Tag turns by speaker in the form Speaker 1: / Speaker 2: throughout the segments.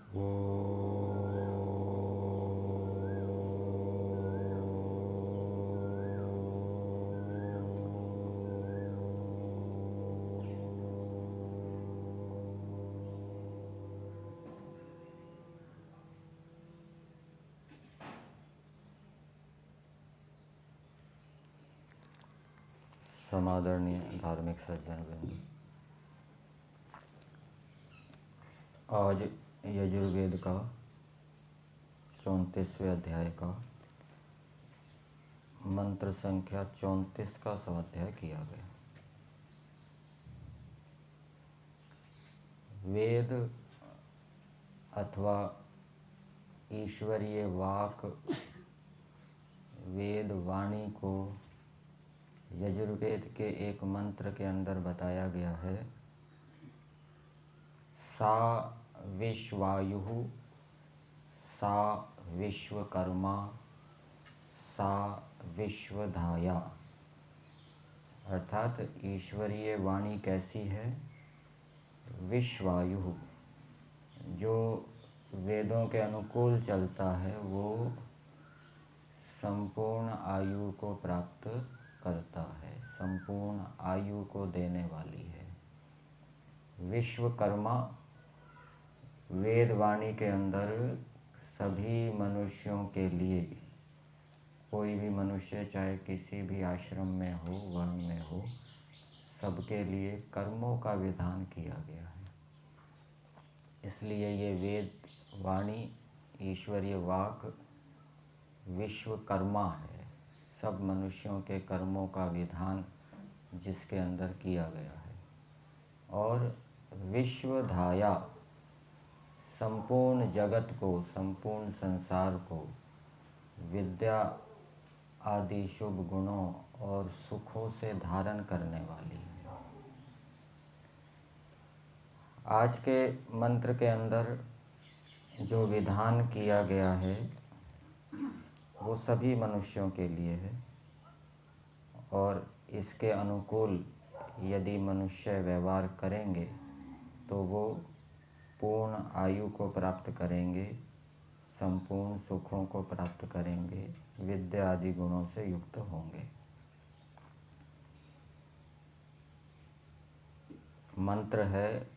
Speaker 1: समादरणीय धार्मिक सज्जन वृंद, आज यजुर्वेद का 34वें अध्याय का मंत्र संख्या 34 का स्वाध्याय किया गया। वेद अथवा ईश्वरीय वाक, वेद वाणी को यजुर्वेद के एक मंत्र के अंदर बताया गया है। सा विश्वायुः, सा विश्वकर्मा, सा विश्वधाया। अर्थात ईश्वरीय वाणी कैसी है? विश्वायु, जो वेदों के अनुकूल चलता है वो संपूर्ण आयु को प्राप्त करता है, संपूर्ण आयु को देने वाली है। विश्वकर्मा, वेदवाणी के अंदर सभी मनुष्यों के लिए, कोई भी मनुष्य चाहे किसी भी आश्रम में हो, वर्ण में हो, सबके लिए कर्मों का विधान किया गया है। इसलिए ये वेद वाणी, ईश्वरीय वाक विश्वकर्मा है। सब मनुष्यों के कर्मों का विधान जिसके अंदर किया गया है। और विश्वधाया, संपूर्ण जगत को, संपूर्ण संसार को विद्या आदि शुभ गुणों और सुखों से धारण करने वाली है। आज के मंत्र के अंदर जो विधान किया गया है वो सभी मनुष्यों के लिए है, और इसके अनुकूल यदि मनुष्य व्यवहार करेंगे तो वो पूर्ण आयु को प्राप्त करेंगे, संपूर्ण सुखों को प्राप्त करेंगे, विद्या आदि गुणों से युक्त होंगे। मंत्र है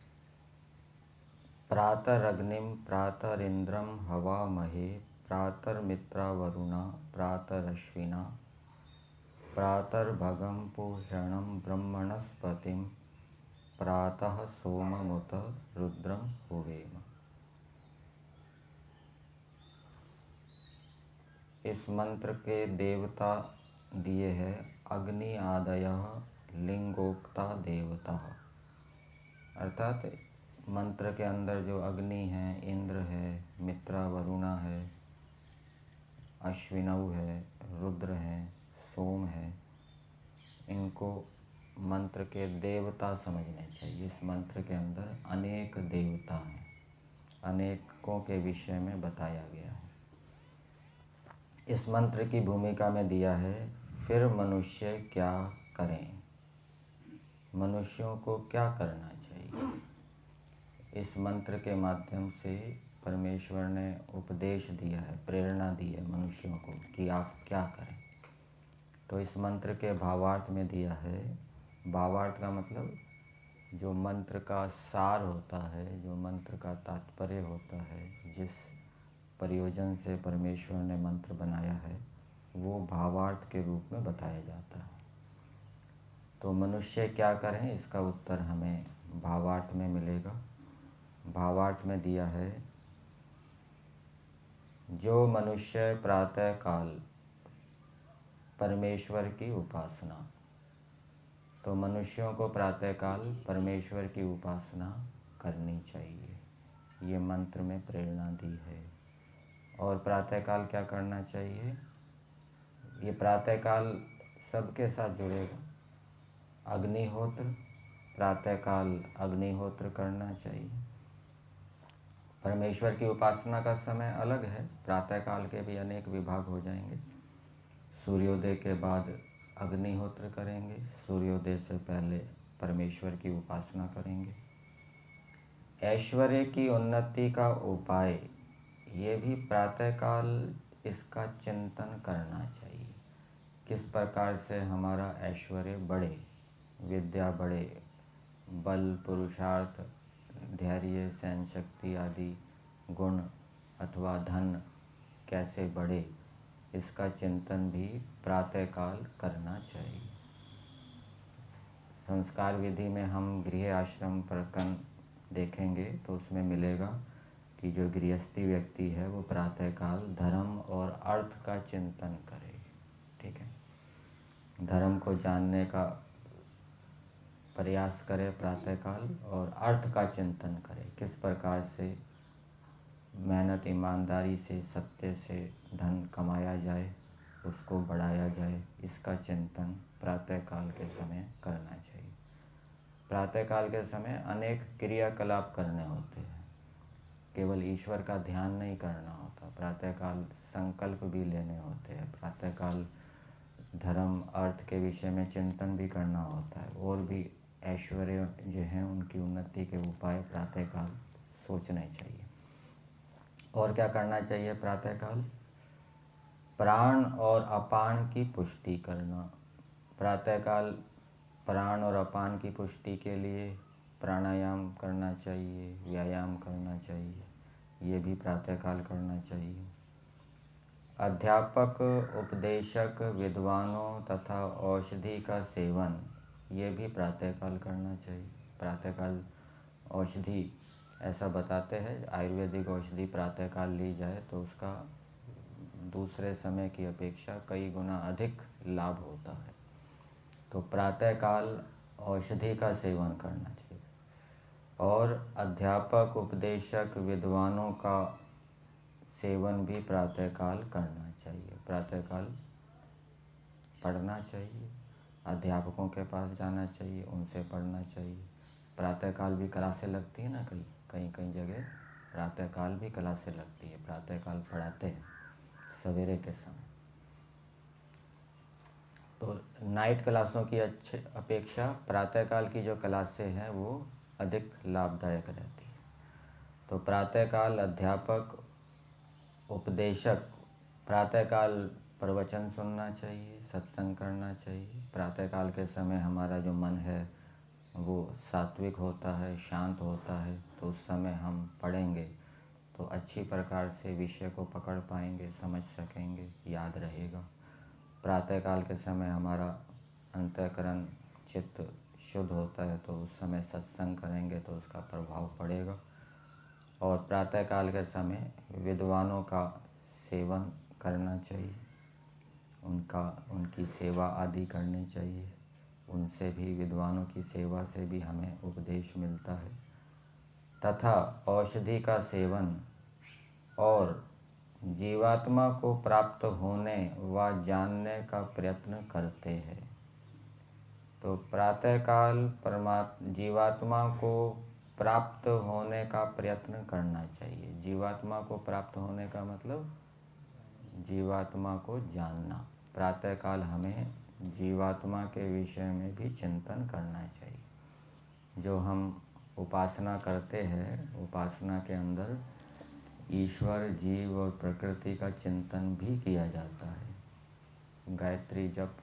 Speaker 1: प्रातरग्निम प्रातरिंद्रम हवामहे प्रातर्मित्रा वरुणा प्रातरश्विना प्रातर्भगं पूषणं ब्रह्मणस्पतिं प्रातः सोममुत रुद्रम हुवेम। इस मंत्र के देवता दिए हैं अग्नि आदयः लिंगोक्ता देवता। अर्थात मंत्र के अंदर जो अग्नि है, इंद्र है, मित्रा वरुणा है, अश्विनौ है, रुद्र है, सोम है, इनको मंत्र के देवता समझने चाहिए। इस मंत्र के अंदर अनेक देवता हैं, अनेकों के विषय में बताया गया है। इस मंत्र की भूमिका में दिया है फिर मनुष्य क्या करें, मनुष्यों को क्या करना चाहिए। इस मंत्र के माध्यम से परमेश्वर ने उपदेश दिया है, प्रेरणा दी है मनुष्यों को कि आप क्या करें। तो इस मंत्र के भावार्थ में दिया है, भावार्थ का मतलब जो मंत्र का सार होता है, जो मंत्र का तात्पर्य होता है, जिस प्रयोजन से परमेश्वर ने मंत्र बनाया है वो भावार्थ के रूप में बताया जाता है। तो मनुष्य क्या करें, इसका उत्तर हमें भावार्थ में मिलेगा। भावार्थ में दिया है जो मनुष्य प्रातः काल परमेश्वर की उपासना, तो मनुष्यों को प्रातःकाल परमेश्वर की उपासना करनी चाहिए, ये मंत्र में प्रेरणा दी है। और प्रातःकाल क्या करना चाहिए, ये प्रातःकाल सबके साथ जुड़ेगा। अग्निहोत्र, प्रातःकाल अग्निहोत्र करना चाहिए। परमेश्वर की उपासना का समय अलग है, प्रातःकाल के भी अनेक विभाग हो जाएंगे। सूर्योदय के बाद अग्निहोत्र करेंगे, सूर्योदय से पहले परमेश्वर की उपासना करेंगे। ऐश्वर्य की उन्नति का उपाय, ये भी प्रातःकाल इसका चिंतन करना चाहिए। किस प्रकार से हमारा ऐश्वर्य बढ़े, विद्या बढ़े, बल, पुरुषार्थ, धैर्य, सहन शक्ति आदि गुण अथवा धन कैसे बढ़े, इसका चिंतन भी प्रातःकाल करना चाहिए। संस्कार विधि में हम गृह आश्रम प्रकरण देखेंगे तो उसमें मिलेगा कि जो गृहस्थी व्यक्ति है वो प्रातःकाल धर्म और अर्थ का चिंतन करे। ठीक है, धर्म को जानने का प्रयास करे प्रातःकाल और अर्थ का चिंतन करे। किस प्रकार से मेहनत ईमानदारी से सत्य से धन कमाया जाए, उसको बढ़ाया जाए, इसका चिंतन प्रातःकाल के समय करना चाहिए। प्रातःकाल के समय अनेक क्रियाकलाप करने होते हैं, केवल ईश्वर का ध्यान नहीं करना होता। प्रातःकाल संकल्प भी लेने होते हैं। प्रातःकाल धर्म अर्थ के विषय में चिंतन भी करना होता है। और भी ऐश्वर्य जो हैं उनकी उन्नति के उपाय प्रातःकाल सोचने चाहिए। और क्या करना चाहिए प्रातःकाल? प्राण और अपान की पुष्टि करना। प्रातःकाल प्राण और अपान की पुष्टि के लिए प्राणायाम करना चाहिए, व्यायाम करना चाहिए, ये भी प्रातःकाल करना चाहिए। अध्यापक, उपदेशक, विद्वानों तथा औषधि का सेवन, ये भी प्रातःकाल करना चाहिए। प्रातःकाल औषधि ऐसा बताते हैं, आयुर्वेदिक औषधि प्रातःकाल ली जाए तो उसका दूसरे समय की अपेक्षा कई गुना अधिक लाभ होता है। तो प्रातःकाल औषधि का सेवन करना चाहिए। और अध्यापक, उपदेशक, विद्वानों का सेवन भी प्रातःकाल करना चाहिए। प्रातःकाल पढ़ना चाहिए, अध्यापकों के पास जाना चाहिए, उनसे पढ़ना चाहिए। प्रातःकाल भी क्लासें लगती है ना, कई जगह प्रातःकाल भी क्लासें लगती है। प्रातःकाल पढ़ाते हैं सवेरे के समय। तो नाइट क्लासों की अच्छे अपेक्षा प्रातःकाल की जो क्लासें हैं वो अधिक लाभदायक रहती है। तो प्रातःकाल अध्यापक, उपदेशक, प्रातःकाल प्रवचन सुनना चाहिए, सत्संग करना चाहिए। प्रातःकाल के समय हमारा जो मन है वो सात्विक होता है, शांत होता है। तो उस समय हम पढ़ेंगे तो अच्छी प्रकार से विषय को पकड़ पाएंगे, समझ सकेंगे, याद रहेगा। प्रातःकाल के समय हमारा अंतःकरण चित्त शुद्ध होता है तो उस समय सत्संग करेंगे तो उसका प्रभाव पड़ेगा। और प्रातःकाल के समय विद्वानों का सेवन करना चाहिए, उनकी सेवा आदि करनी चाहिए। उनसे भी, विद्वानों की सेवा से भी हमें उपदेश मिलता है। तथा औषधि का सेवन और जीवात्मा को प्राप्त होने व जानने का प्रयत्न करते हैं। तो प्रातःकाल जीवात्मा को प्राप्त होने का प्रयत्न करना चाहिए। जीवात्मा को प्राप्त होने का मतलब जीवात्मा को जानना। प्रातःकाल हमें जीवात्मा के विषय में भी चिंतन करना चाहिए। जो हम उपासना करते हैं, उपासना के अंदर ईश्वर, जीव और प्रकृति का चिंतन भी किया जाता है। गायत्री जप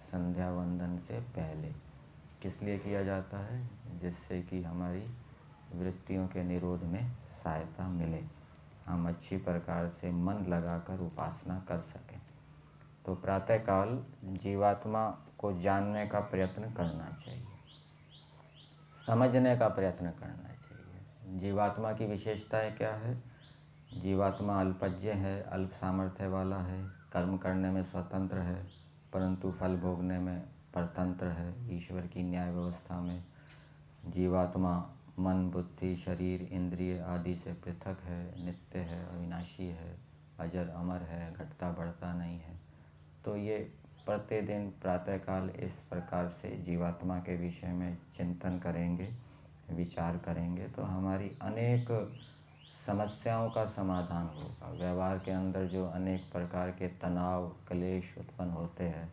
Speaker 1: संध्या वंदन से पहले किस लिए किया जाता है? जिससे कि हमारी वृत्तियों के निरोध में सहायता मिले, हम अच्छी प्रकार से मन लगाकर उपासना कर सकें। तो प्रातःकाल जीवात्मा को जानने का प्रयत्न करना चाहिए, समझने का प्रयत्न करना चाहिए। जीवात्मा की विशेषताएं क्या है? जीवात्मा अल्पज्ञ है, अल्प सामर्थ्य वाला है, कर्म करने में स्वतंत्र है परंतु फल भोगने में परतंत्र है। ईश्वर की न्याय व्यवस्था में जीवात्मा मन, बुद्धि, शरीर, इंद्रिय आदि से पृथक है, नित्य है, अविनाशी है, अजर अमर है, घटता बढ़ता नहीं है। तो ये प्रतिदिन प्रातःकाल इस प्रकार से जीवात्मा के विषय में चिंतन करेंगे, विचार करेंगे तो हमारी अनेक समस्याओं का समाधान होगा। व्यवहार के अंदर जो अनेक प्रकार के तनाव, क्लेश उत्पन्न होते हैं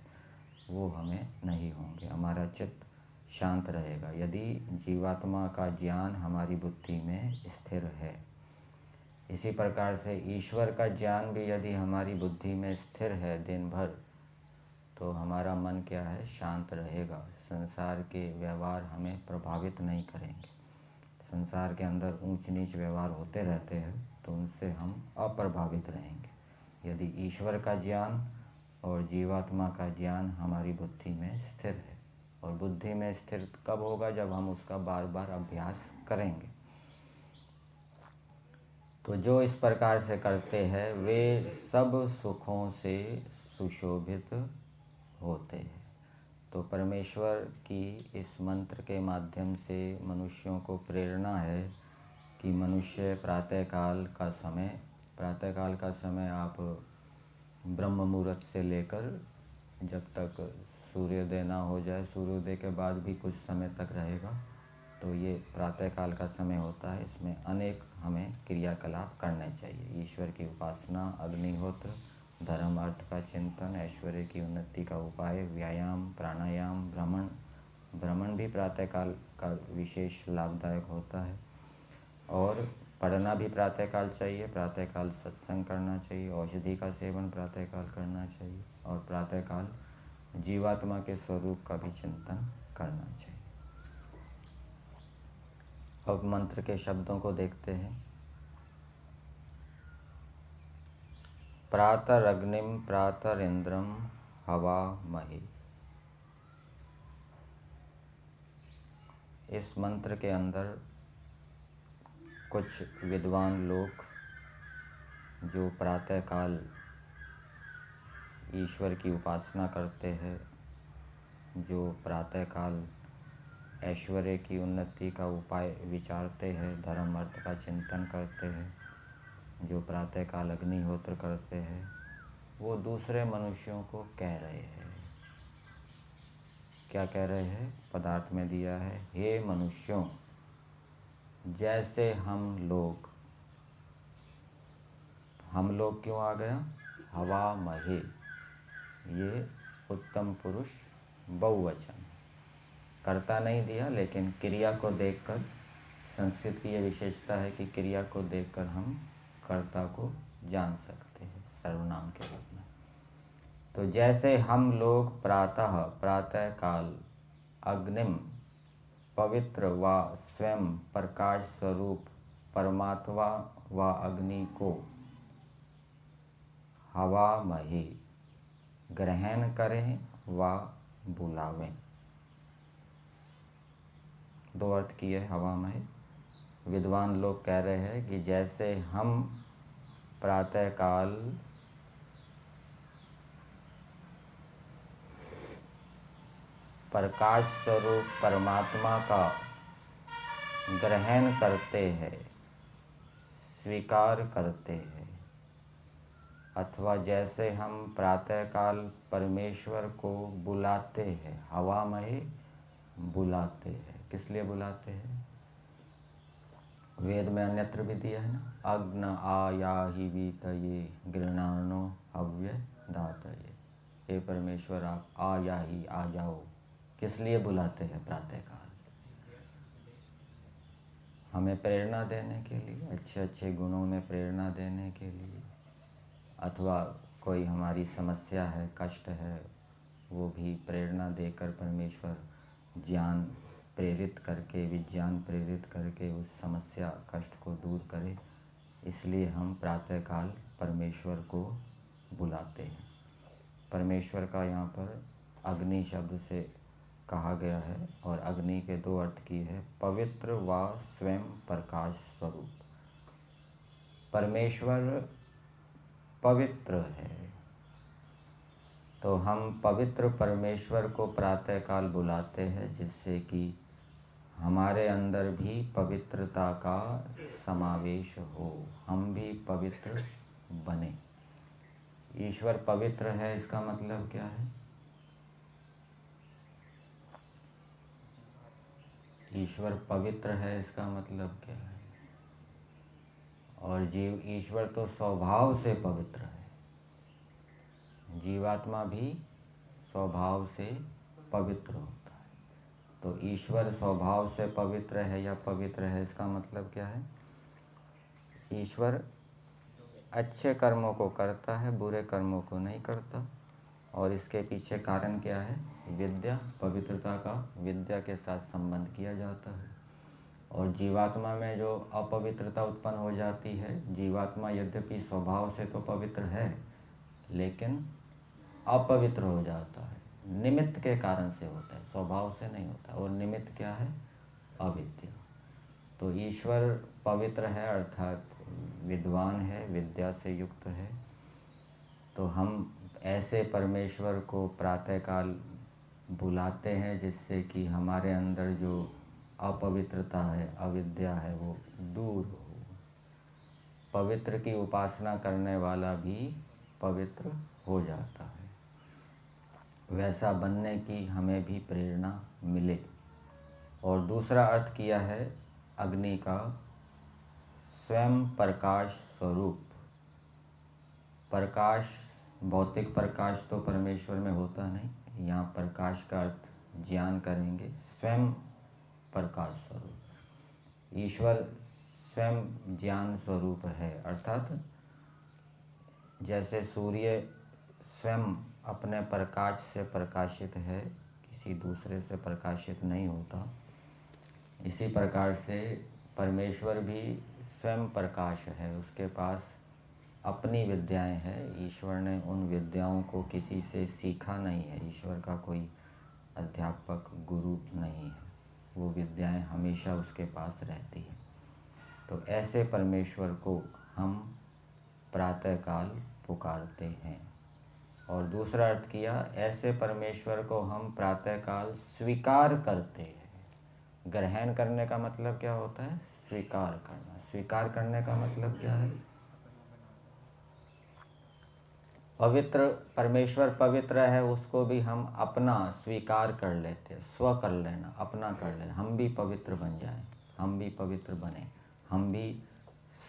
Speaker 1: वो हमें नहीं होंगे। हमारा चित्त शांत रहेगा। यदि जीवात्मा का ज्ञान हमारी बुद्धि में स्थिर है, इसी प्रकार से ईश्वर का ज्ञान भी यदि हमारी बुद्धि में स्थिर है दिन भर, तो हमारा मन क्या है, शांत रहेगा। संसार के व्यवहार हमें प्रभावित नहीं करेंगे। संसार के अंदर ऊंच नीच व्यवहार होते रहते हैं, तो उनसे हम अप्रभावित रहेंगे यदि ईश्वर का ज्ञान और जीवात्मा का ज्ञान हमारी बुद्धि में स्थिर है। और बुद्धि में स्थिर कब होगा, जब हम उसका बार बार अभ्यास करेंगे। तो जो इस प्रकार से करते हैं वे सब सुखों से सुशोभित होते हैं। तो परमेश्वर की इस मंत्र के माध्यम से मनुष्यों को प्रेरणा है कि मनुष्य प्रातःकाल का समय आप ब्रह्म मुहूर्त से लेकर जब तक सूर्योदय ना हो जाए, सूर्योदय के बाद भी कुछ समय तक रहेगा, तो ये प्रातःकाल का समय होता है। इसमें अनेक हमें क्रियाकलाप करने चाहिए। ईश्वर की उपासना, अग्निहोत्र, धर्म अर्थ का चिंतन, ऐश्वर्य की उन्नति का उपाय, व्यायाम, प्राणायाम, भ्रमण भी प्रातःकाल का विशेष लाभदायक होता है। और पढ़ना भी प्रातःकाल चाहिए, प्रातःकाल सत्संग करना चाहिए, औषधि का सेवन प्रातःकाल करना चाहिए, और प्रातःकाल जीवात्मा के स्वरूप का भी चिंतन करना चाहिए। अब मंत्र के शब्दों को देखते हैं। प्रातरग्निम प्रातरिंद्रम हवामहे। इस मंत्र के अंदर कुछ विद्वान लोग जो प्रातःकाल ईश्वर की उपासना करते हैं, जो प्रातःकाल ऐश्वर्य की उन्नति का उपाय विचारते हैं, धर्म अर्थ का चिंतन करते हैं, जो प्रातःकाल अग्निहोत्र करते हैं, वो दूसरे मनुष्यों को कह रहे हैं। क्या कह रहे हैं? पदार्थ में दिया है, हे मनुष्यों, जैसे हम लोग क्यों आ गया? हवामहे, ये उत्तम पुरुष बहुवचन, कर्ता नहीं दिया, लेकिन क्रिया को देखकर, संस्कृत की ये विशेषता है कि क्रिया को देखकर हम कर्ता को जान सकते हैं सर्वनाम के रूप में। तो जैसे हम लोग प्रातःकाल अग्निम, पवित्र व स्वयं प्रकाश स्वरूप परमात्मा व अग्नि को हवामहे ग्रहण करें व बुलावें। दो अर्थ किए हवामहे। विद्वान लोग कह रहे हैं कि जैसे हम प्रातःकाल प्रकाश स्वरूप परमात्मा का ग्रहण करते हैं, स्वीकार करते हैं, अथवा जैसे हम प्रातःकाल परमेश्वर को बुलाते हैं, हवामहे बुलाते हैं। किस लिए बुलाते हैं? वेद में अन्यत्र भी दिया है ना, अग्न आयाहि वीतये गृणानो हव्य दातये। हे परमेश्वर, आप आयाहि, आ जाओ। किस लिए बुलाते हैं प्रातःकाल? हमें प्रेरणा देने के लिए, अच्छे अच्छे गुणों में प्रेरणा देने के लिए, अथवा कोई हमारी समस्या है, कष्ट है, वो भी प्रेरणा देकर परमेश्वर ज्ञान प्रेरित करके, विज्ञान प्रेरित करके उस समस्या कष्ट को दूर करे। इसलिए हम प्रातःकाल परमेश्वर को बुलाते हैं। परमेश्वर का यहाँ पर अग्नि शब्द से कहा गया है, और अग्नि के दो अर्थ की है, पवित्र व स्वयं प्रकाश स्वरूप। परमेश्वर पवित्र है, तो हम पवित्र परमेश्वर को प्रातःकाल बुलाते हैं, जिससे कि हमारे अंदर भी पवित्रता का समावेश हो, हम भी पवित्र बने। ईश्वर पवित्र है, इसका मतलब क्या है? ईश्वर पवित्र है, इसका मतलब क्या है? और ईश्वर तो स्वभाव से पवित्र है, जीवात्मा भी स्वभाव से पवित्र होता है। तो ईश्वर स्वभाव से पवित्र है या पवित्र है, इसका मतलब क्या है? ईश्वर अच्छे कर्मों को करता है, बुरे कर्मों को नहीं करता। और इसके पीछे कारण क्या है? विद्या, पवित्रता का विद्या के साथ संबंध किया जाता है। और जीवात्मा में जो अपवित्रता उत्पन्न हो जाती है, जीवात्मा यद्यपि स्वभाव से तो पवित्र है लेकिन अपवित्र हो जाता है, निमित्त के कारण से होता है, स्वभाव से नहीं होता। और निमित्त क्या है? अविद्या। तो ईश्वर पवित्र है अर्थात विद्वान है, विद्या से युक्त है। तो हम ऐसे परमेश्वर को प्रातःकाल बुलाते हैं जिससे कि हमारे अंदर जो अपवित्रता है, अविद्या है, वो दूर हो। पवित्र की उपासना करने वाला भी पवित्र हो जाता है। वैसा बनने की हमें भी प्रेरणा मिले। और दूसरा अर्थ किया है अग्नि का, स्वयं प्रकाश स्वरूप। प्रकाश, भौतिक प्रकाश तो परमेश्वर में होता नहीं। यहाँ प्रकाश का अर्थ ज्ञान करेंगे, स्वयं प्रकाश स्वरूप। ईश्वर स्वयं ज्ञान स्वरूप है, अर्थात जैसे सूर्य स्वयं अपने प्रकाश से प्रकाशित है, किसी दूसरे से प्रकाशित नहीं होता, इसी प्रकार से परमेश्वर भी स्वयं प्रकाश है। उसके पास अपनी विद्याएं हैं। ईश्वर ने उन विद्याओं को किसी से सीखा नहीं है। ईश्वर का कोई अध्यापक, गुरु नहीं है। वो विद्याएं हमेशा उसके पास रहती हैं। तो ऐसे परमेश्वर को हम प्रातःकाल पुकारते हैं। और दूसरा अर्थ किया, ऐसे परमेश्वर को हम प्रातःकाल स्वीकार करते हैं। ग्रहण करने का मतलब क्या होता है? स्वीकार करना। स्वीकार करने का मतलब क्या है? पवित्र परमेश्वर पवित्र है, उसको भी हम अपना स्वीकार कर लेते हैं। स्व कर लेना, अपना कर लेना। हम भी पवित्र बन जाएं, हम भी पवित्र बने, हम भी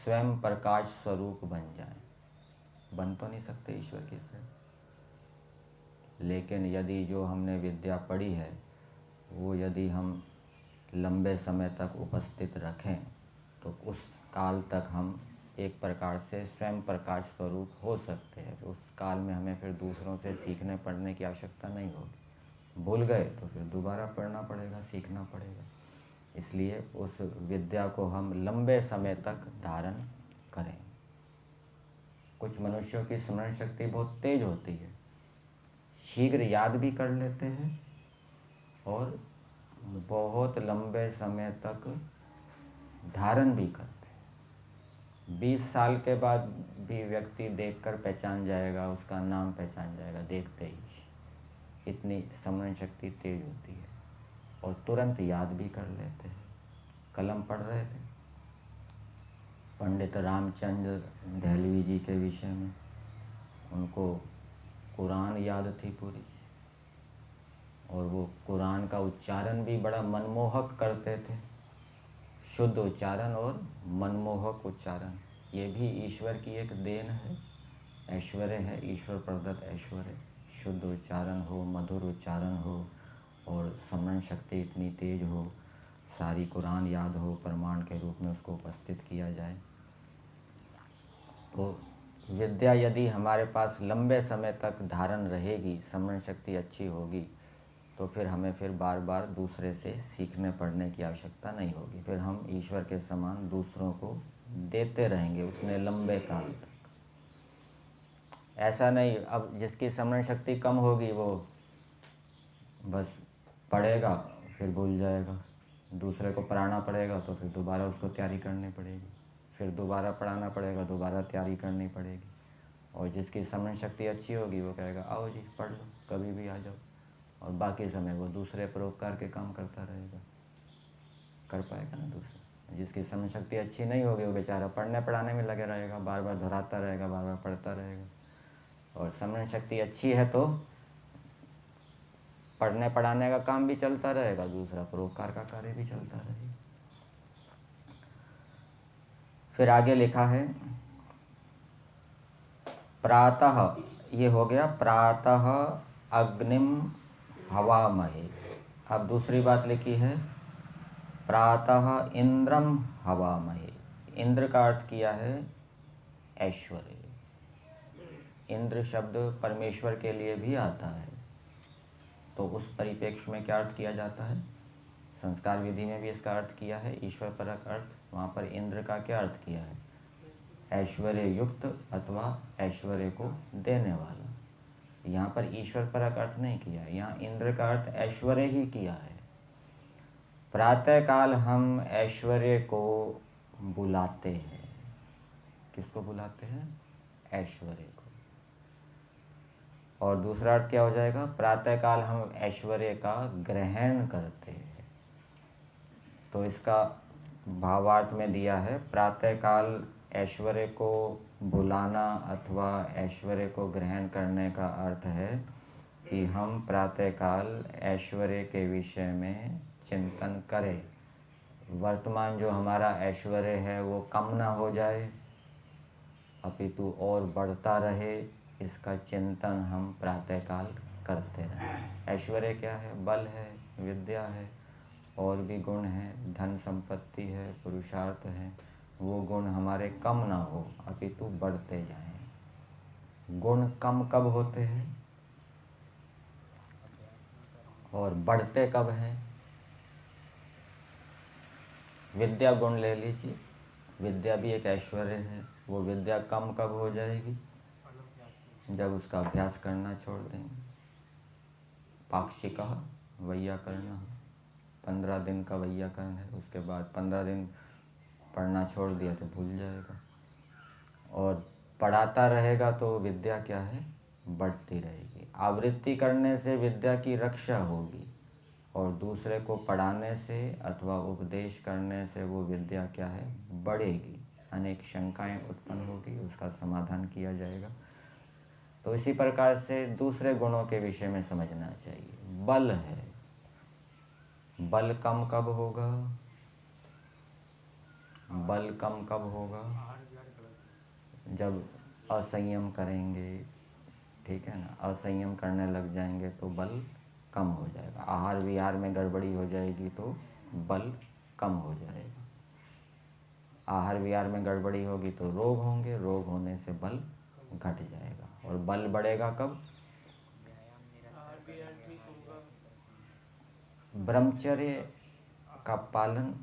Speaker 1: स्वयं प्रकाश स्वरूप बन जाएं। बन तो नहीं सकते ईश्वर की तरह, लेकिन यदि जो हमने विद्या पढ़ी है वो यदि हम लंबे समय तक उपस्थित रखें तो उस काल तक हम एक प्रकार से स्वयं प्रकाश स्वरूप हो सकते हैं। उस काल में हमें फिर दूसरों से सीखने पढ़ने की आवश्यकता नहीं होगी। भूल गए तो फिर दोबारा पढ़ना पड़ेगा, सीखना पड़ेगा। इसलिए उस विद्या को हम लंबे समय तक धारण करें। कुछ मनुष्यों की स्मरण शक्ति बहुत तेज होती है, शीघ्र याद भी कर लेते हैं और बहुत लंबे समय तक धारण भी करते हैं। 20 साल के बाद भी व्यक्ति देखकर पहचान जाएगा, उसका नाम पहचान जाएगा देखते ही। इतनी स्मरण शक्ति तेज होती है और तुरंत याद भी कर लेते हैं। कलम पढ़ रहे थे पंडित रामचंद्र दहलवी जी के विषय में। उनको कुरान याद थी पूरी, और वो कुरान का उच्चारण भी बड़ा मनमोहक करते थे। शुद्ध उच्चारण और मनमोहक उच्चारण, ये भी ईश्वर की एक देन है, ऐश्वर्य है, ईश्वर प्रदत्त ऐश्वर्य। शुद्ध उच्चारण हो, मधुर उच्चारण हो और स्मरण शक्ति इतनी तेज हो, सारी कुरान याद हो, प्रमाण के रूप में उसको उपस्थित किया जाए। तो विद्या यदि हमारे पास लंबे समय तक धारण रहेगी, स्मरण शक्ति अच्छी होगी, तो फिर हमें फिर बार बार दूसरे से सीखने पढ़ने की आवश्यकता नहीं होगी। फिर हम ईश्वर के समान दूसरों को देते रहेंगे उतने लंबे काल तक। ऐसा नहीं अब जिसकी स्मरण शक्ति कम होगी वो बस पढ़ेगा फिर भूल जाएगा, दूसरे को पढ़ाना पड़ेगा तो फिर दोबारा उसको तैयारी करनी पड़ेगी, फिर दोबारा पढ़ाना पड़ेगा, दोबारा तैयारी करनी पड़ेगी। और जिसकी स्मरण शक्ति अच्छी होगी वो कहेगा आओ जी पढ़ लो, कभी भी आ जाओ, और बाकी समय वो दूसरे परोपकार के काम करता रहेगा, कर पाएगा ना दूसरा। जिसकी स्मरण शक्ति अच्छी नहीं होगी वो बेचारा पढ़ने पढ़ाने में लगे रहेगा, बार बार दोहराता रहेगा, बार बार पढ़ता रहेगा। और स्मरण शक्ति अच्छी है तो पढ़ने पढ़ाने का काम भी चलता रहेगा, दूसरा परोपकार का कार्य भी चलता रहेगा। फिर आगे लिखा है प्रातः, ये हो गया प्रातः अग्निम हवामहे। अब दूसरी बात लिखी है, प्रातः इंद्रम हवामहे। इंद्र का अर्थ किया है ऐश्वर्य। इंद्र शब्द परमेश्वर के लिए भी आता है, तो उस परिप्रेक्ष्य में क्या अर्थ किया जाता है? संस्कार विधि में भी इसका अर्थ किया है ईश्वर परक अर्थ। वहाँ पर इंद्र का क्या अर्थ किया है? ऐश्वर्य युक्त अथवा ऐश्वर्य को देने वाला। यहाँ पर ईश्वर परक अर्थ नहीं किया, यहाँ इंद्र का अर्थ ऐश्वर्य ही किया है। प्रातः काल हम ऐश्वर्य को बुलाते हैं। किसको बुलाते हैं? ऐश्वर्य को। और दूसरा अर्थ क्या हो जाएगा? प्रातः काल हम ऐश्वर्य का ग्रहण करते हैं। तो इसका भावार्थ में दिया है, प्रातः काल ऐश्वर्य को बुलाना अथवा ऐश्वर्य को ग्रहण करने का अर्थ है कि हम प्रातःकाल ऐश्वर्य के विषय में चिंतन करें। वर्तमान जो हमारा ऐश्वर्य है वो कम ना हो जाए, अपितु और बढ़ता रहे, इसका चिंतन हम प्रातःकाल करते रहें। ऐश्वर्य क्या है? बल है, विद्या है, और भी गुण हैं, धन संपत्ति है, पुरुषार्थ है। वो गुण हमारे कम ना हो, अपितु बढ़ते जाएं। गुण कम कब होते हैं और बढ़ते कब हैं? विद्या गुण ले लीजिए, विद्या भी एक ऐश्वर्य है। वो विद्या कम कब हो जाएगी? जब उसका अभ्यास करना छोड़ देंगे। पाक्षिक वैयाकरण, 15 दिन का वैयाकरण है, उसके बाद 15 दिन पढ़ना छोड़ दिया तो भूल जाएगा। और पढ़ाता रहेगा तो विद्या क्या है? बढ़ती रहेगी। आवृत्ति करने से विद्या की रक्षा होगी, और दूसरे को पढ़ाने से अथवा उपदेश करने से वो विद्या क्या है? बढ़ेगी। अनेक शंकाएं उत्पन्न होगी, उसका समाधान किया जाएगा। तो इसी प्रकार से दूसरे गुणों के विषय में समझना चाहिए। बल है, बल कम कब होगा? बल कम कब होगा? जब असंयम करेंगे, ठीक है ना, असंयम करने लग जाएंगे तो बल कम हो जाएगा। आहार विहार में गड़बड़ी हो जाएगी तो बल कम हो जाएगा। आहार विहार में गड़बड़ी होगी तो रोग होंगे, रोग होने से बल घट जाएगा। और बल बढ़ेगा कब? ब्रह्मचर्य का पालन,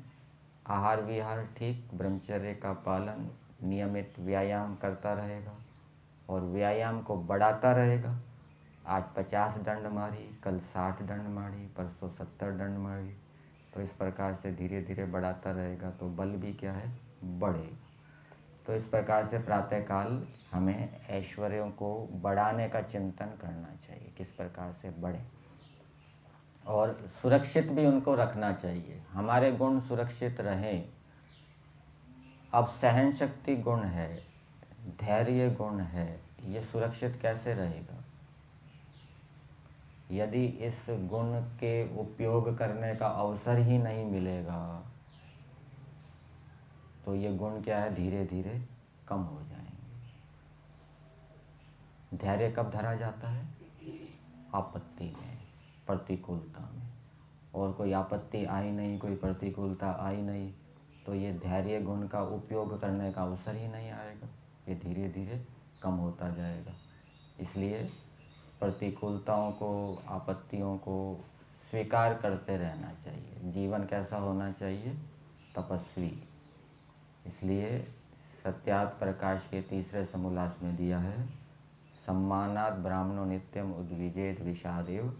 Speaker 1: आहार विहार ठीक, ब्रह्मचर्य का पालन, नियमित व्यायाम करता रहेगा और व्यायाम को बढ़ाता रहेगा। आज 50 दंड मारी, कल 60 दंड मारी, परसों 70 दंड मारी, तो इस प्रकार से धीरे धीरे बढ़ाता रहेगा तो बल भी क्या है? बढ़ेगा। तो इस प्रकार से प्रातःकाल हमें ऐश्वर्यों को बढ़ाने का चिंतन करना चाहिए, किस प्रकार से बढ़े, और सुरक्षित भी उनको रखना चाहिए। हमारे गुण सुरक्षित रहें। अब सहन शक्ति गुण है, धैर्य गुण है, ये सुरक्षित कैसे रहेगा? यदि इस गुण के उपयोग करने का अवसर ही नहीं मिलेगा तो ये गुण क्या है? धीरे धीरे कम हो जाएंगे। धैर्य कब धरा जाता है? आपत्ति में, प्रतिकूलता में। और कोई आपत्ति आई नहीं, कोई प्रतिकूलता आई नहीं, तो ये धैर्य गुण का उपयोग करने का अवसर ही नहीं आएगा, ये धीरे धीरे कम होता जाएगा। इसलिए प्रतिकूलताओं को, आपत्तियों को स्वीकार करते रहना चाहिए। जीवन कैसा होना चाहिए? तपस्वी। इसलिए सत्यात प्रकाश के तीसरे समोल्लास में दिया है, सम्मानात् ब्राह्मणो नित्यम उद्विजेत विषादेव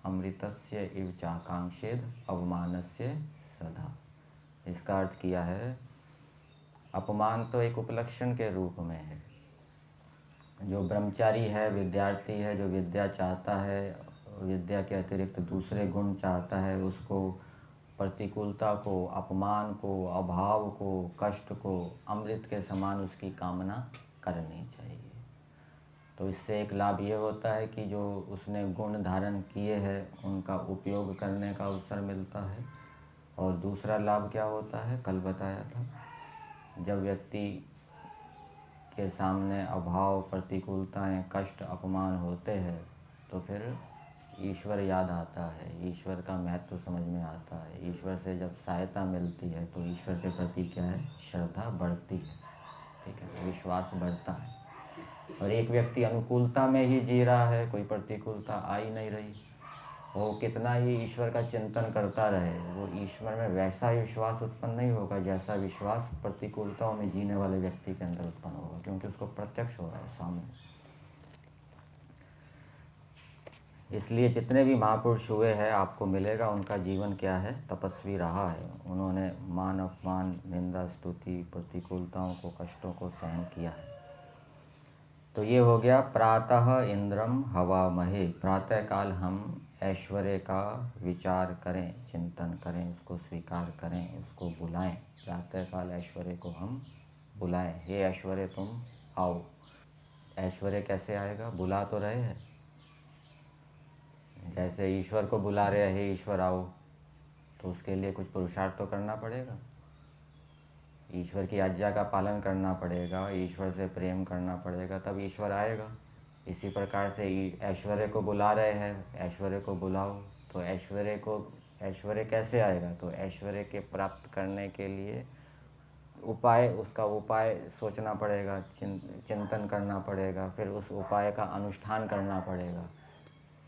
Speaker 1: अमृतस्य इव चाकांक्षेद अवमानस्य सदा। इसका अर्थ किया है, अपमान तो एक उपलक्षण के रूप में है। जो ब्रह्मचारी है, विद्यार्थी है, जो विद्या चाहता है, विद्या के अतिरिक्त दूसरे गुण चाहता है, उसको प्रतिकूलता को, अपमान को, अभाव को, कष्ट को अमृत के समान उसकी कामना करनी चाहिए। तो इससे एक लाभ ये होता है कि जो उसने गुण धारण किए हैं उनका उपयोग करने का अवसर मिलता है। और दूसरा लाभ क्या होता है? कल बताया था, जब व्यक्ति के सामने अभाव, प्रतिकूलताएं, कष्ट, अपमान होते हैं तो फिर ईश्वर याद आता है, ईश्वर का महत्व समझ में आता है, ईश्वर से जब सहायता मिलती है तो ईश्वर के प्रति क्या है, श्रद्धा बढ़ती है, ठीक है, विश्वास बढ़ता है। और एक व्यक्ति अनुकूलता में ही जी रहा है, कोई प्रतिकूलता आ ही नहीं रही, वो कितना ही ईश्वर का चिंतन करता रहे, वो ईश्वर में वैसा विश्वास उत्पन्न नहीं होगा जैसा विश्वास प्रतिकूलताओं में जीने वाले व्यक्ति के अंदर उत्पन्न होगा, क्योंकि उसको प्रत्यक्ष हो रहा है सामने। इसलिए जितने भी महापुरुष हुए हैं आपको मिलेगा उनका जीवन क्या है, तपस्वी रहा है। उन्होंने मान अपमान, निंदा, स्तुति, प्रतिकूलताओं को, कष्टों को सहन किया है। तो ये हो गया प्रातः इंद्रम हवामहे। प्रातः काल हम ऐश्वर्य का विचार करें, चिंतन करें, उसको स्वीकार करें, उसको बुलाएं। प्रातः काल ऐश्वर्य को हम बुलाएं, हे ऐश्वर्य तुम आओ। ऐश्वर्य कैसे आएगा, बुला तो रहे हैं, जैसे ईश्वर को बुला रहे हैं, हे ईश्वर आओ, तो उसके लिए कुछ पुरुषार्थ तो करना पड़ेगा, ईश्वर की आज्ञा का पालन करना पड़ेगा, ईश्वर से प्रेम करना पड़ेगा, तब ईश्वर आएगा। इसी प्रकार से ऐश्वर्य को बुला रहे हैं, ऐश्वर्य को बुलाओ, तो ऐश्वर्य कैसे आएगा, तो ऐश्वर्य के प्राप्त करने के लिए उसका उपाय सोचना पड़ेगा, चिंतन करना पड़ेगा, फिर उस उपाय का अनुष्ठान करना पड़ेगा,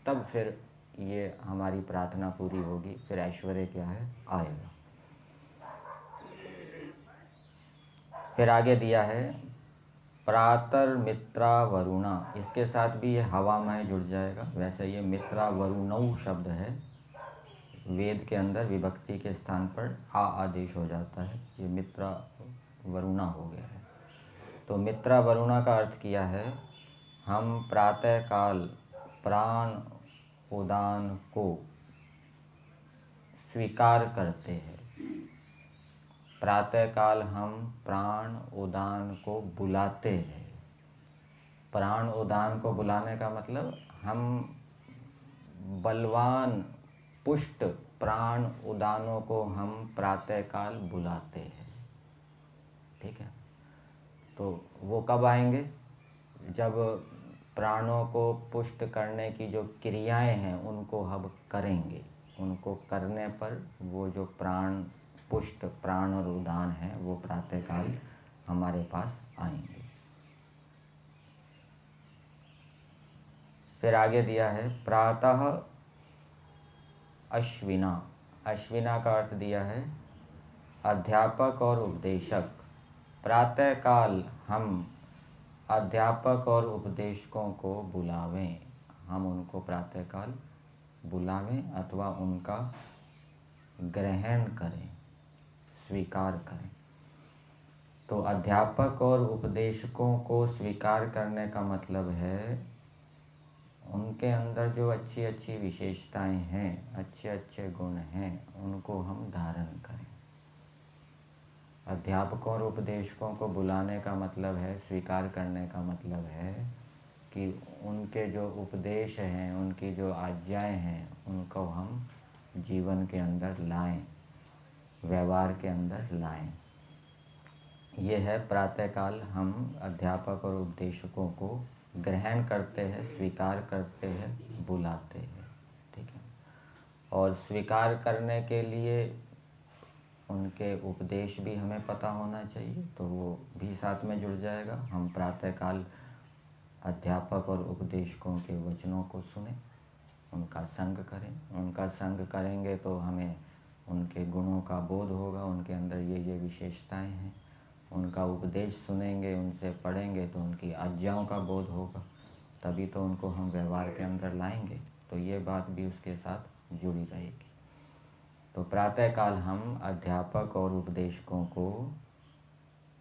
Speaker 1: तब फिर ये हमारी प्रार्थना पूरी होगी, फिर ऐश्वर्य क्या है, आएगा। फिर आगे दिया है प्रातर मित्रा वरुणा, इसके साथ भी ये हवा में जुड़ जाएगा। वैसे ये मित्रा वरुणौ शब्द है, वेद के अंदर विभक्ति के स्थान पर आदेश हो जाता है, ये मित्रा वरुणा हो गया है। तो मित्रा वरुणा का अर्थ किया है हम प्रातः काल प्राण उदान को स्वीकार करते हैं। प्रातःकाल हम प्राण उदान को बुलाते हैं। प्राण उदान को बुलाने का मतलब हम बलवान पुष्ट प्राण उदानों को हम प्रातःकाल बुलाते हैं, ठीक है। तो वो कब आएंगे, जब प्राणों को पुष्ट करने की जो क्रियाएं हैं उनको हम करेंगे, उनको करने पर वो जो प्राण पुष्ट प्राण और उदान है वो प्रातःकाल हमारे पास आएंगे। फिर आगे दिया है प्रातः अश्विना। अश्विना का अर्थ दिया है अध्यापक और उपदेशक। प्रातःकाल हम अध्यापक और उपदेशकों को बुलावें, हम उनको प्रातःकाल बुलावें अथवा उनका ग्रहण करें, स्वीकार करें। तो अध्यापक और उपदेशकों को स्वीकार करने का मतलब है उनके अंदर जो अच्छी अच्छी विशेषताएं हैं, अच्छे अच्छे गुण हैं, उनको हम धारण करें। अध्यापकों और उपदेशकों को बुलाने का मतलब है, स्वीकार करने का मतलब है कि उनके जो उपदेश हैं, उनकी जो आज्ञाएं हैं, उनको हम जीवन के अंदर लाएं, व्यवहार के अंदर लाएं। ये है प्रातःकाल हम अध्यापक और उपदेशकों को ग्रहण करते हैं, स्वीकार करते हैं, बुलाते हैं, ठीक है। और स्वीकार करने के लिए उनके उपदेश भी हमें पता होना चाहिए, तो वो भी साथ में जुड़ जाएगा। हम प्रातःकाल अध्यापक और उपदेशकों के वचनों को सुनें, उनका संग करें। उनका संग करेंगे तो हमें उनके गुणों का बोध होगा, उनके अंदर ये विशेषताएं हैं। उनका उपदेश सुनेंगे, उनसे पढ़ेंगे तो उनकी आज्ञाओं का बोध होगा, तभी तो उनको हम व्यवहार के अंदर लाएंगे। तो ये बात भी उसके साथ जुड़ी रहेगी। तो प्रातःकाल हम अध्यापक और उपदेशकों को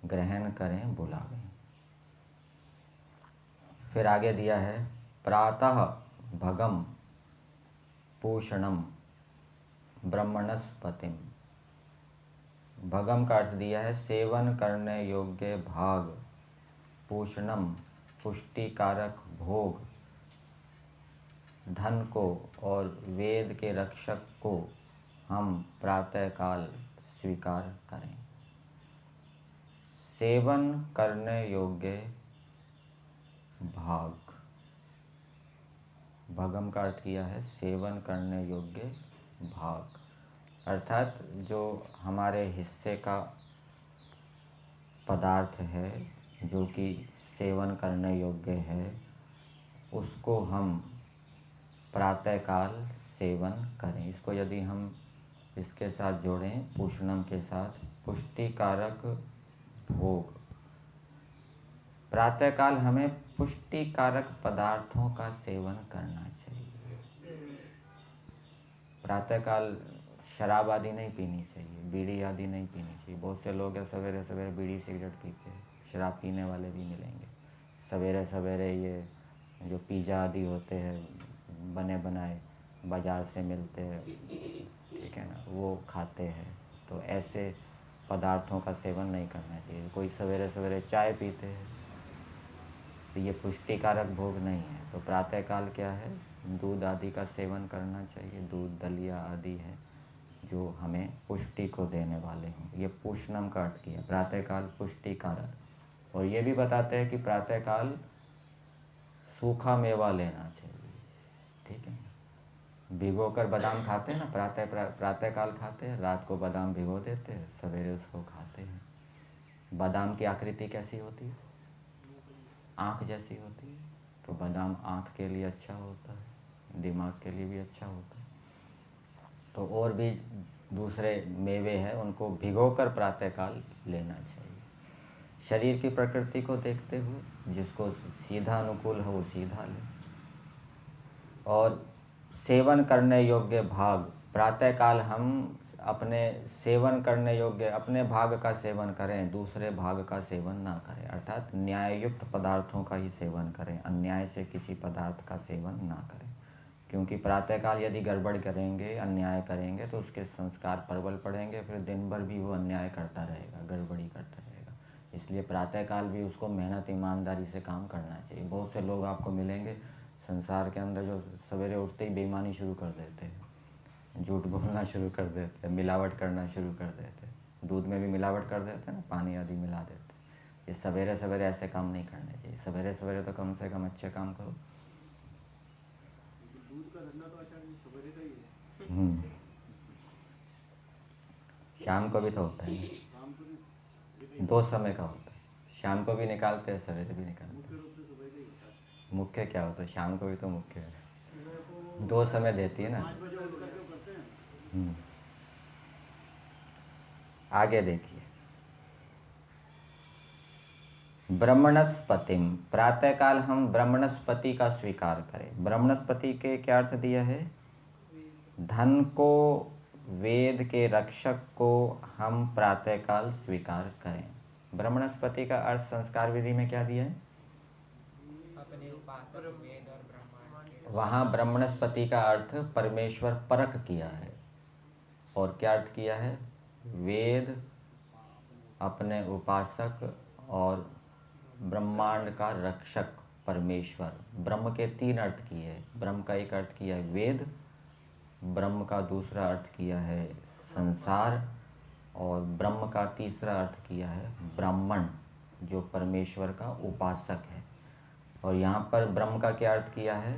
Speaker 1: ग्रहण करें, बुलावें। फिर आगे दिया है प्रातः भगम पोषणम ब्रह्मणस्पतिम। भगम का अर्थ दिया है सेवन करने योग्य भाग, पोषणम पुष्टिकारक भोग, धन को और वेद के रक्षक को हम प्रातःकाल स्वीकार करें। सेवन करने योग्य भाग, भगम का अर्थ किया है सेवन करने योग्य भाग, अर्थात जो हमारे हिस्से का पदार्थ है जो कि सेवन करने योग्य है, उसको हम प्रातःकाल सेवन करें। इसको यदि हम इसके साथ जोड़ें पुष्णम के साथ, पुष्टिकारक भोग। प्रातःकाल हमें पुष्टिकारक पदार्थों का सेवन करना चाहिए। प्रातःकाल शराब आदि नहीं पीनी चाहिए, बीड़ी आदि नहीं पीनी चाहिए। बहुत से लोग सवेरे सवेरे बीड़ी सिगरेट पीते हैं, शराब पीने वाले भी मिलेंगे। सवेरे सवेरे ये जो पिज़्ज़ा आदि होते हैं बने बनाए बाज़ार से मिलते हैं, ठीक है ना, वो खाते हैं। तो ऐसे पदार्थों का सेवन नहीं करना चाहिए। कोई सवेरे सवेरे चाय पीते हैं तो ये पुष्टिकारक भोग नहीं है। तो प्रातःकाल क्या है, दूध आदि का सेवन करना चाहिए। दूध, दलिया आदि है जो हमें पुष्टि को देने वाले हों। ये पुष्णम का अर्थ किया, प्रातःकाल पुष्टिकारक। और ये भी बताते हैं कि प्रातःकाल सूखा मेवा लेना चाहिए, ठीक है। भिगोकर बादाम खाते हैं ना, प्रातःकाल खाते हैं, रात को बादाम भिगो देते हैं, सवेरे उसको खाते हैं। बादाम की आकृति कैसी होती है, आँख जैसी होती है। तो बादाम आँख के लिए अच्छा होता है, दिमाग के लिए भी अच्छा होता है। तो और भी दूसरे मेवे हैं, उनको भिगोकर प्रातःकाल लेना चाहिए। शरीर की प्रकृति को देखते हुए जिसको सीधा अनुकूल हो वो सीधा ले। और सेवन करने योग्य भाग, प्रातःकाल हम अपने सेवन करने योग्य अपने भाग का सेवन करें, दूसरे भाग का सेवन ना करें। अर्थात न्याययुक्त पदार्थों का ही सेवन करें, अन्याय से किसी पदार्थ का सेवन ना करें। क्योंकि प्रातःकाल यदि गड़बड़ करेंगे, अन्याय करेंगे तो उसके संस्कार प्रबल पड़ेंगे, फिर दिन भर भी वो अन्याय करता रहेगा, गड़बड़ी करता रहेगा। इसलिए प्रातःकाल भी उसको मेहनत ईमानदारी से काम करना चाहिए। बहुत से लोग आपको मिलेंगे संसार के अंदर जो सवेरे उठते ही बेईमानी शुरू कर देते हैं, झूठ बोलना शुरू कर देते हैं, मिलावट करना शुरू कर देते हैं। दूध में भी मिलावट कर देते हैं ना, पानी आदि मिला देते हैं। ये सवेरे सवेरे ऐसे काम नहीं करने चाहिए। सवेरे सवेरे तो कम से कम अच्छे काम करो।
Speaker 2: दूध का धंधा तो आचार्य सवेरे का ही है।
Speaker 1: शाम को भी तो होता है,
Speaker 2: शाम को भी
Speaker 1: दो समय का होता है। शाम को भी निकालते हैं, सवेरे भी निकालते
Speaker 2: मुख्य
Speaker 1: हैं।
Speaker 2: रूप से सुबह का ही होता है।
Speaker 1: मुख्य क्या होता है, शाम को भी तो मुख्य है,
Speaker 2: सुबह को
Speaker 1: दो समय देती है ना।
Speaker 2: 5 बजे उठ करके वो करते हैं।
Speaker 1: आगे देखिए, ब्रह्मणस्पतिम, प्रातःकाल हम ब्रह्मणस्पति का स्वीकार करें। ब्रह्मणस्पति के क्या अर्थ दिया है, धन को, वेद के रक्षक को हम प्रातःकाल स्वीकार करें। ब्रह्मणस्पति का अर्थ संस्कार विधि में क्या दिया है,
Speaker 3: अपने उपासक वेद और ब्रह्मांड।
Speaker 1: वहाँ ब्रह्मणस्पति का अर्थ परमेश्वर परक किया है। और क्या अर्थ किया है, वेद, अपने उपासक और ब्रह्मांड का रक्षक परमेश्वर। ब्रह्म के 3 अर्थ किए हैं। ब्रह्म का एक अर्थ किया है वेद, ब्रह्म का दूसरा अर्थ किया है संसार, और ब्रह्म का तीसरा अर्थ किया है ब्राह्मण, जो परमेश्वर का उपासक है। और यहाँ पर ब्रह्म का क्या अर्थ किया है,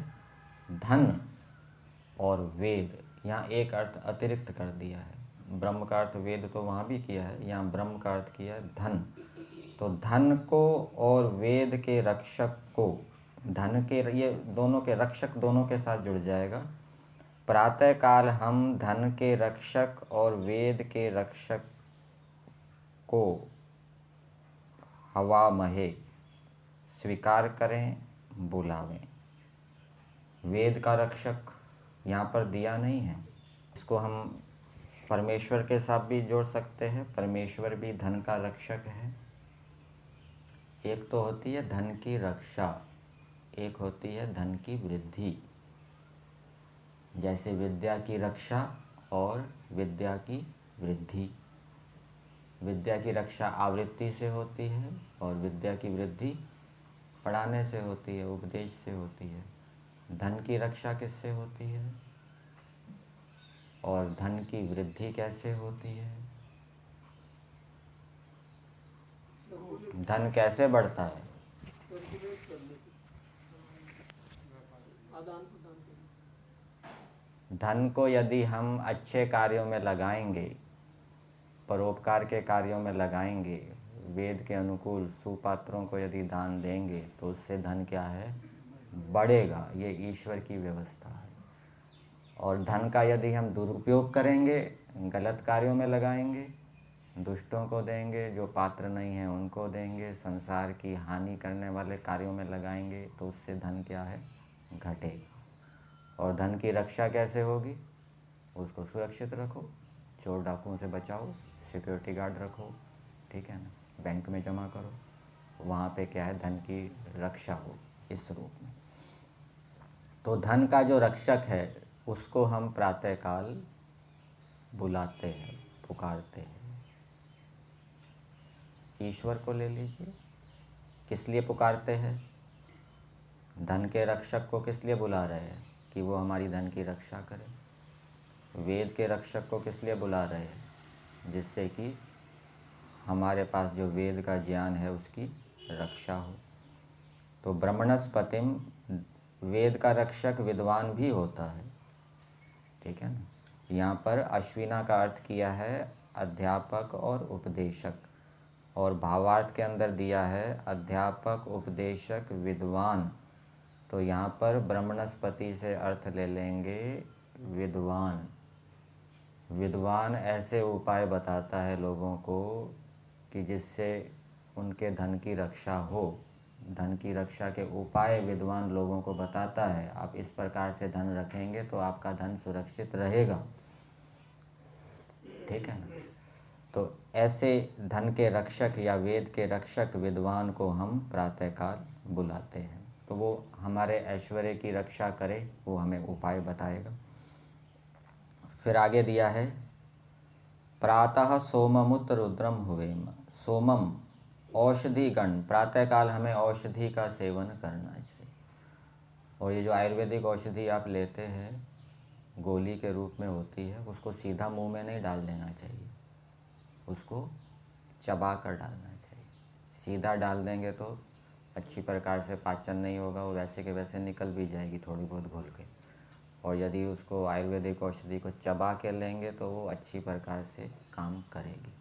Speaker 1: धन और वेद। यहाँ एक अर्थ अतिरिक्त कर दिया है। ब्रह्म का अर्थ वेद तो वहाँ भी किया है, यहाँ ब्रह्म का अर्थ किया है धन। तो धन को और वेद के रक्षक को, धन के, ये दोनों के रक्षक दोनों के साथ जुड़ जाएगा। प्रातःकाल हम धन के रक्षक और वेद के रक्षक को हवा महे स्वीकार करें, बुलावें। वेद का रक्षक यहाँ पर दिया नहीं है, इसको हम परमेश्वर के साथ भी जोड़ सकते हैं। परमेश्वर भी धन का रक्षक है। एक तो होती है धन की रक्षा, एक होती है धन की वृद्धि। जैसे विद्या की रक्षा और विद्या की वृद्धि। विद्या की रक्षा आवृत्ति से होती है और विद्या की वृद्धि पढ़ाने से होती है, उपदेश से होती है। धन की रक्षा किससे होती है और धन की वृद्धि कैसे होती है, धन कैसे बढ़ता है,
Speaker 2: आदान प्रदान
Speaker 1: धन को यदि हम अच्छे कार्यों में लगाएंगे, परोपकार के कार्यों में लगाएंगे, वेद के अनुकूल सुपात्रों को यदि दान देंगे तो उससे धन क्या है, बढ़ेगा। ये ईश्वर की व्यवस्था है। और धन का यदि हम दुरुपयोग करेंगे, गलत कार्यों में लगाएंगे, दुष्टों को देंगे, जो पात्र नहीं हैं उनको देंगे, संसार की हानि करने वाले कार्यों में लगाएंगे तो उससे धन क्या है, घटेगा। और धन की रक्षा कैसे होगी, उसको सुरक्षित रखो, चोर डाकुओं से बचाओ, सिक्योरिटी गार्ड रखो, ठीक है ना, बैंक में जमा करो, वहाँ पे क्या है, धन की रक्षा हो इस रूप में। तो धन का जो रक्षक है उसको हम प्रातःकाल बुलाते हैं, पुकारते हैं। ईश्वर को ले लीजिए, किस लिए पुकारते हैं, धन के रक्षक को किस लिए बुला रहे हैं, कि वो हमारी धन की रक्षा करे। वेद के रक्षक को किस लिए बुला रहे हैं, जिससे कि हमारे पास जो वेद का ज्ञान है उसकी रक्षा हो। तो ब्रह्मणस्पतिम, वेद का रक्षक विद्वान भी होता है, ठीक है ना। यहाँ पर अश्विना का अर्थ किया है अध्यापक और उपदेशक, और भावार्थ के अंदर दिया है अध्यापक, उपदेशक, विद्वान। तो यहाँ पर ब्रह्मणस्पति से अर्थ ले लेंगे विद्वान। विद्वान ऐसे उपाय बताता है लोगों को कि जिससे उनके धन की रक्षा हो। धन की रक्षा के उपाय विद्वान लोगों को बताता है। आप इस प्रकार से धन रखेंगे तो आपका धन सुरक्षित रहेगा, ठीक है ना। तो ऐसे धन के रक्षक या वेद के रक्षक विद्वान को हम प्रातःकाल बुलाते हैं। तो वो हमारे ऐश्वर्य की रक्षा करे, वो हमें उपाय बताएगा। फिर आगे दिया है प्रातः सोममुत रुद्रम हुवेम। सोमम औषधि गण, प्रातःकाल हमें औषधि का सेवन करना चाहिए। और ये जो आयुर्वेदिक औषधि आप लेते हैं गोली के रूप में होती है, उसको सीधा मुंह में नहीं डाल देना चाहिए, उसको चबा कर डालना चाहिए। सीधा डाल देंगे तो अच्छी प्रकार से पाचन नहीं होगा, वो वैसे के वैसे निकल भी जाएगी थोड़ी बहुत घुल के। और यदि उसको आयुर्वेदिक औषधि को चबा के लेंगे तो वो अच्छी प्रकार से काम करेगी।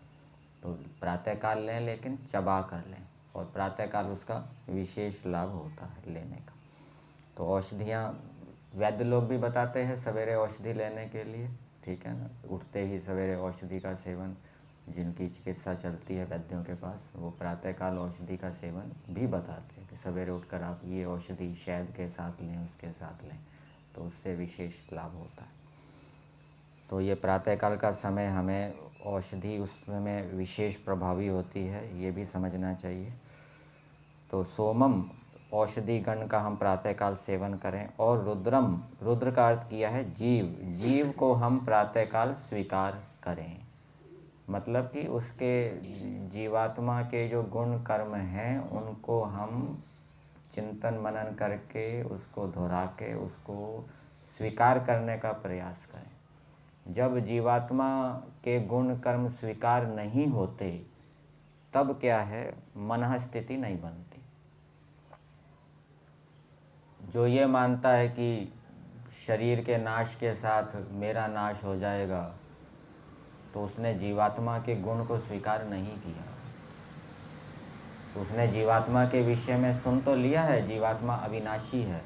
Speaker 1: तो प्रातःकाल लें लेकिन चबा कर लें, और प्रातःकाल उसका विशेष लाभ होता है लेने का। तो औषधियाँ वैद्य लोग भी बताते हैं सवेरे औषधि लेने के लिए, ठीक है ना। उठते ही सवेरे औषधि का सेवन, जिनकी चिकित्सा चलती है वैद्यों के पास, वो प्रातःकाल औषधि का सेवन भी बताते हैं कि सवेरे उठकर आप ये औषधि शहद के साथ लें, उसके साथ लें, तो उससे विशेष लाभ होता है। तो ये प्रातःकाल का समय हमें औषधि उसमें विशेष प्रभावी होती है, ये भी समझना चाहिए। तो सोमम औषधि गण का हम प्रातःकाल सेवन करें। और रुद्रम, रुद्र का अर्थ किया है जीव, जीव को हम प्रातःकाल स्वीकार करें। मतलब कि उसके जीवात्मा के जो गुण कर्म हैं उनको हम चिंतन मनन करके उसको दोहरा के उसको स्वीकार करने का प्रयास करें। जब जीवात्मा के गुण कर्म स्वीकार नहीं होते तब क्या है, मनः स्थिति नहीं बनती। जो ये मानता है कि शरीर के नाश के साथ मेरा नाश हो जाएगा, तो उसने जीवात्मा के गुण को स्वीकार नहीं किया। उसने जीवात्मा के विषय में सुन तो लिया है, जीवात्मा अविनाशी है,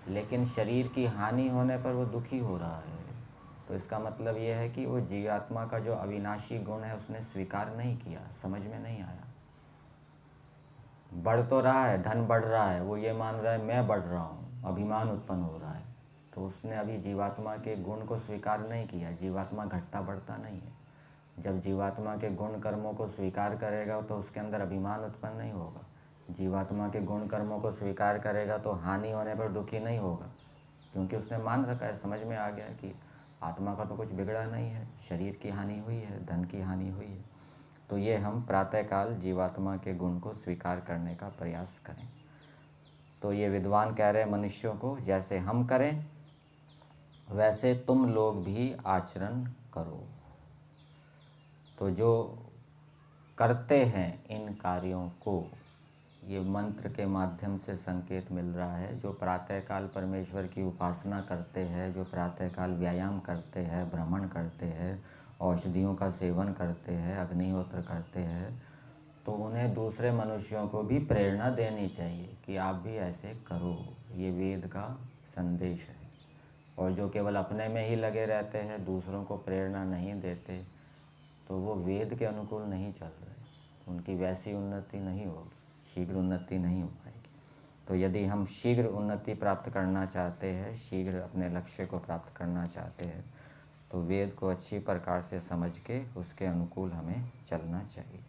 Speaker 1: लेकिन शरीर की हानि होने पर वो दुखी हो रहा है। तो इसका मतलब ये है कि वो जीवात्मा का जो अविनाशी गुण है उसने स्वीकार नहीं किया, समझ में नहीं आया। बढ़ तो रहा है, धन बढ़ रहा है, वो ये मान रहा है मैं बढ़ रहा हूँ, अभिमान उत्पन्न हो रहा है, तो उसने अभी जीवात्मा के गुण को स्वीकार नहीं किया। जीवात्मा घटता बढ़ता नहीं है। जब जीवात्मा के गुण कर्मों को स्वीकार करेगा तो उसके अंदर अभिमान उत्पन्न नहीं होगा। जीवात्मा के गुण कर्मों को स्वीकार करेगा तो हानि होने पर दुखी नहीं होगा, क्योंकि उसने मान रखा है, समझ में आ गया कि आत्मा का तो कुछ बिगड़ा नहीं है, शरीर की हानि हुई है, धन की हानि हुई है। तो ये हम प्रातःकाल जीवात्मा के गुण को स्वीकार करने का प्रयास करें। तो ये विद्वान कह रहे हैं मनुष्यों को, जैसे हम करें वैसे तुम लोग भी आचरण करो। तो जो करते हैं इन कार्यों को, ये मंत्र के माध्यम से संकेत मिल रहा है। जो प्रातःकाल परमेश्वर की उपासना करते हैं, जो प्रातःकाल व्यायाम करते हैं, भ्रमण करते हैं, औषधियों का सेवन करते हैं, अग्निहोत्र करते हैं, तो उन्हें दूसरे मनुष्यों को भी प्रेरणा देनी चाहिए कि आप भी ऐसे करो। ये वेद का संदेश है। और जो केवल अपने में ही लगे रहते हैं, दूसरों को प्रेरणा नहीं देते, तो वो वेद के अनुकूल नहीं चल रहे, उनकी वैसी उन्नति नहीं होगी, शीघ्र उन्नति नहीं हो पाएगी। तो यदि हम शीघ्र उन्नति प्राप्त करना चाहते हैं, शीघ्र अपने लक्ष्य को प्राप्त करना चाहते हैं, तो वेद को अच्छी प्रकार से समझ के उसके अनुकूल हमें चलना चाहिए।